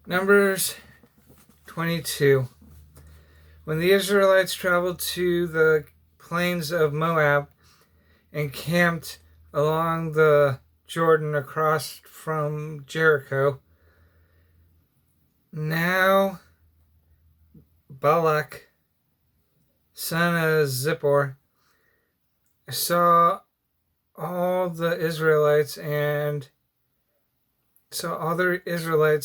Numbers 22. When the Israelites traveled to the plains of Moab and camped along the Jordan across from Jericho, now Balak, son of Zippor, saw all the Israelites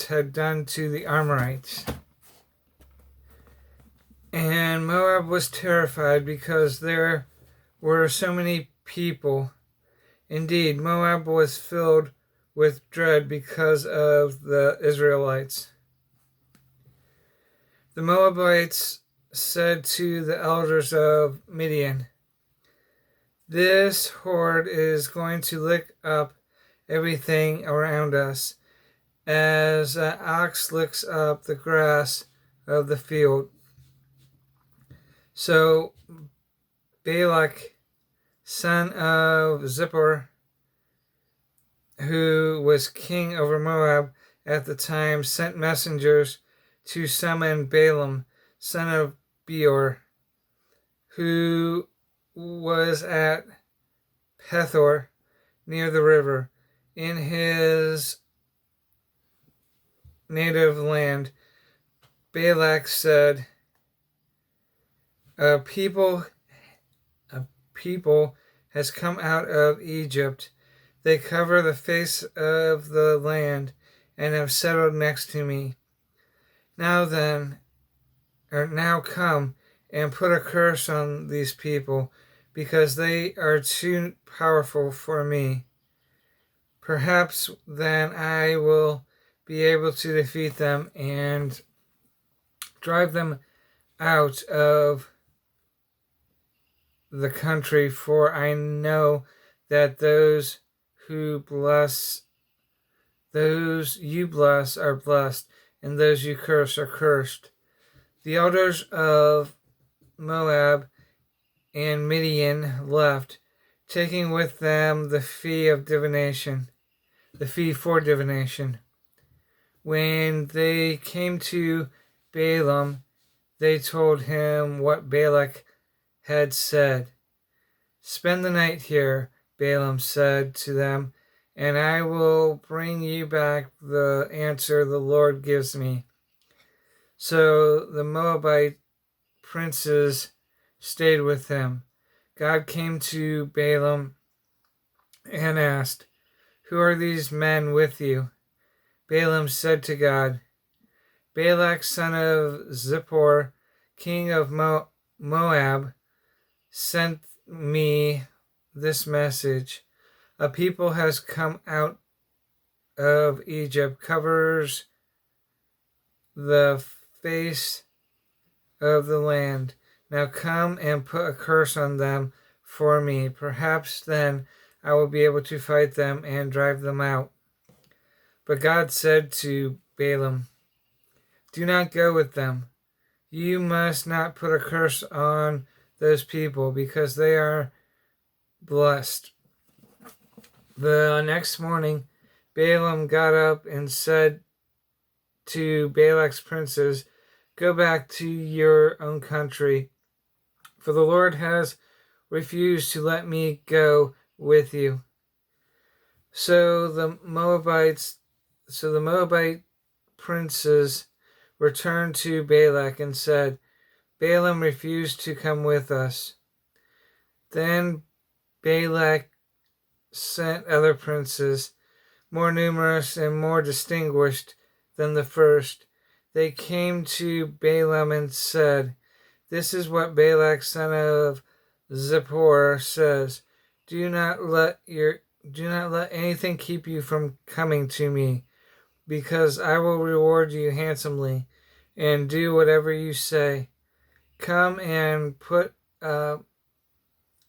had done to the Amorites. And Moab was terrified because there were so many people. Indeed, Moab was filled with dread because of the Israelites. The Moabites said to the elders of Midian, "This horde is going to lick up everything around us, as an ox licks up the grass of the field." So Balak, son of Zippor, who was king over Moab at the time, sent messengers to summon Balam, son of Beor, who was at Pethor near the river in his native land. Balak said, A people has come out of Egypt. They cover the face of the land and have settled next to me. Now come and put a curse on these people, because they are too powerful for me. Perhaps then I will be able to defeat them and drive them out of the country, for I know that those you bless are blessed, and those you curse are cursed. The elders of Moab and Midian left, taking with them the fee for divination. When they came to Balaam, they told him what Balak had said. "Spend the night here," Balaam said to them, "and I will bring you back the answer the Lord gives me." So the Moabite princes stayed with him. God came to Balaam and asked, "Who are these men with you?" Balaam said to God, "Balak, son of Zippor, king of Moab, sent me this message. A people has come out of Egypt, covers the face of the land. Now come and put a curse on them for me. Perhaps then I will be able to fight them and drive them out." But God said to Balaam, "Do not go with them. You must not put a curse on those people, because they are blessed." The next morning, Balaam got up and said to Balak's princes, "Go back to your own country, for the Lord has refused to let me go with you." So the Moabite princes returned to Balak and said, "Balaam refused to come with us." Then Balak sent other princes, more numerous and more distinguished than the first. They came to Balaam and said, "This is what Balak, son of Zippor, says. Do not let anything keep you from coming to me, because I will reward you handsomely and do whatever you say. Come and put a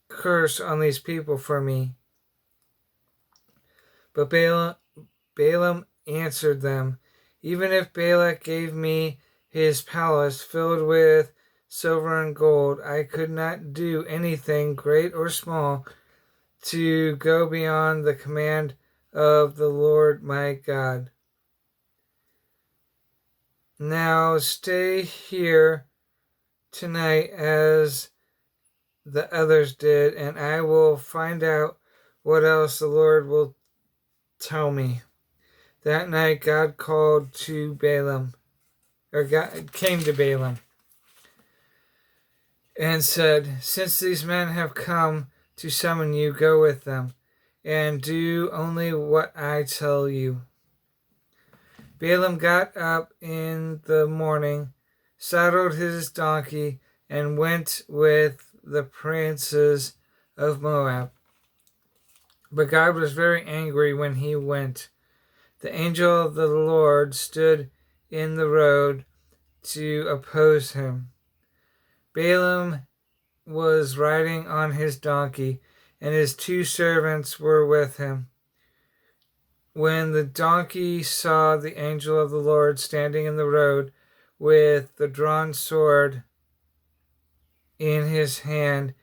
curse on these people for me." But Balaam answered them, "Even if Balak gave me his palace filled with silver and gold, I could not do anything, great or small, to go beyond the command of the Lord my God." Now stay here tonight as the others did, and I will find out what else the Lord will tell me." That night God called to Balaam, or God came to Balaam and said, "Since these men have come to summon you, go with them, and do only what I tell you." Balaam got up in the morning, saddled his donkey, and went with the princes of Moab. But God was very angry when he went. The angel of the Lord stood in the road to oppose him. Balaam was riding on his donkey, and his 2 servants were with him. When the donkey saw the angel of the Lord standing in the road with the drawn sword in his hand,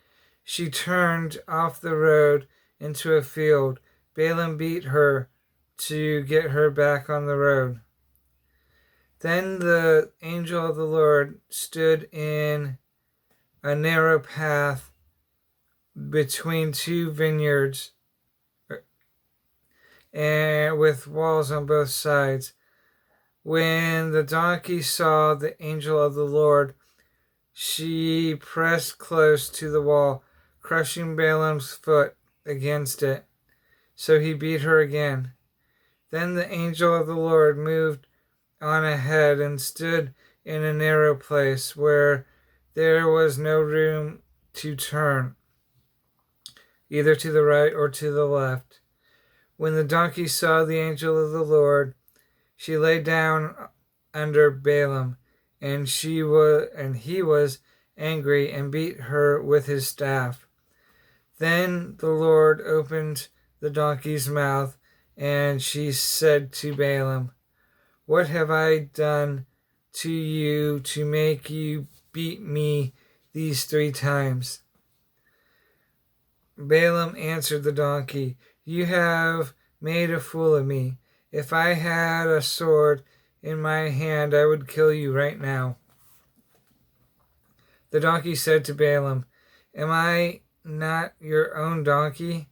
she turned off the road into a field. Balaam beat her to get her back on the road. Then the angel of the Lord stood in a narrow path between 2 vineyards and with walls on both sides. When the donkey saw the angel of the Lord, she pressed close to the wall, crushing Balaam's foot against it. So he beat her again. Then the angel of the Lord moved on ahead and stood in a narrow place where there was no room to turn, either to the right or to the left. When the donkey saw the angel of the Lord, she lay down under Balaam, and he was angry and beat her with his staff. Then the Lord opened the donkey's mouth, and she said to Balaam, "What have I done to you to make you beat me these 3 times?" Balaam answered the donkey, "You have made a fool of me. If I had a sword in my hand, I would kill you right now." The donkey said to Balaam, "Am I not your own donkey,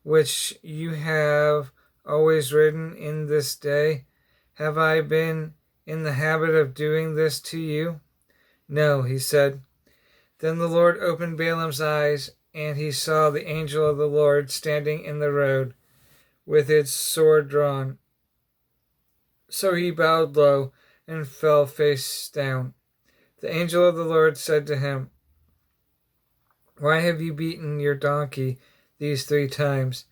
which you have always ridden in this day? Have I been in the habit of doing this to you?" "No," he said. Then the Lord opened Balaam's eyes, and he saw the angel of the Lord standing in the road with its sword drawn. So he bowed low and fell face down. The angel of the Lord said to him, "Why have you beaten your donkey these 3 times?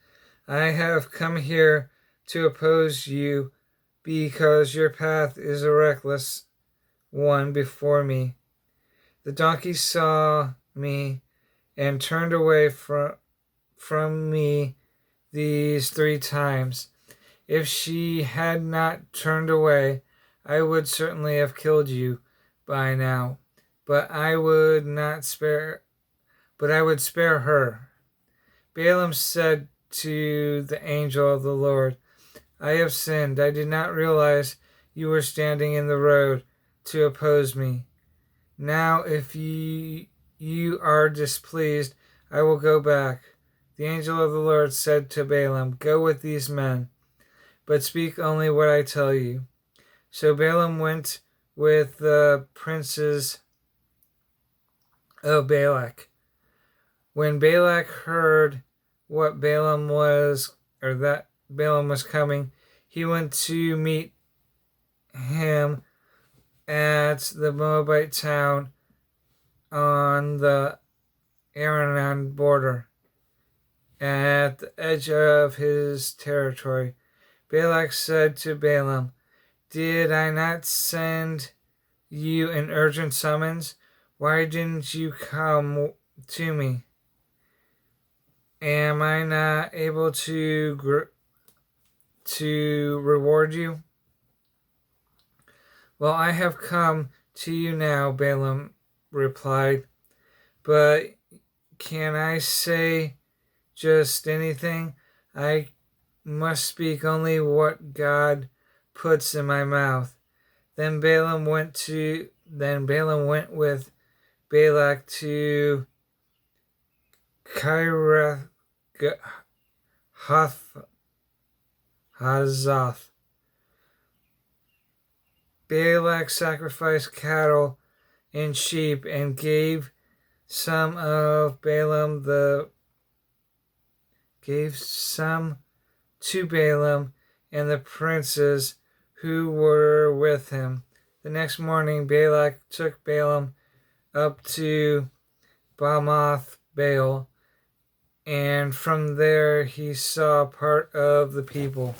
I have come here to oppose you because your path is a reckless one before me." The donkey saw me and turned away from me these 3 times. If she had not turned away, I would certainly have killed you by now, but I would spare her. Balaam said to the angel of the Lord, "I have sinned. I did not realize you were standing in the road to oppose me. Now, if you are displeased, I will go back." The angel of the Lord said to Balaam, "Go with these men, but speak only what I tell you." So Balaam went with the princes of Balak. When Balak heard what that Balaam was coming, he went to meet him at the Moabite town on the Aranan border, at the edge of his territory. Balak said to Balaam, "Did I not send you an urgent summons? Why didn't you come to me? Am I not able to reward you?" "Well, I have come to you now," Balaam replied, "but can I say just anything? I must speak only what God puts in my mouth." Then Balaam went with Balak to Kiriath Hazoth. Balak sacrificed cattle and sheep and gave some to Balaam and the princes who were with him. The next morning Balak took Balaam up to Bamoth Baal, and from there he saw part of the people.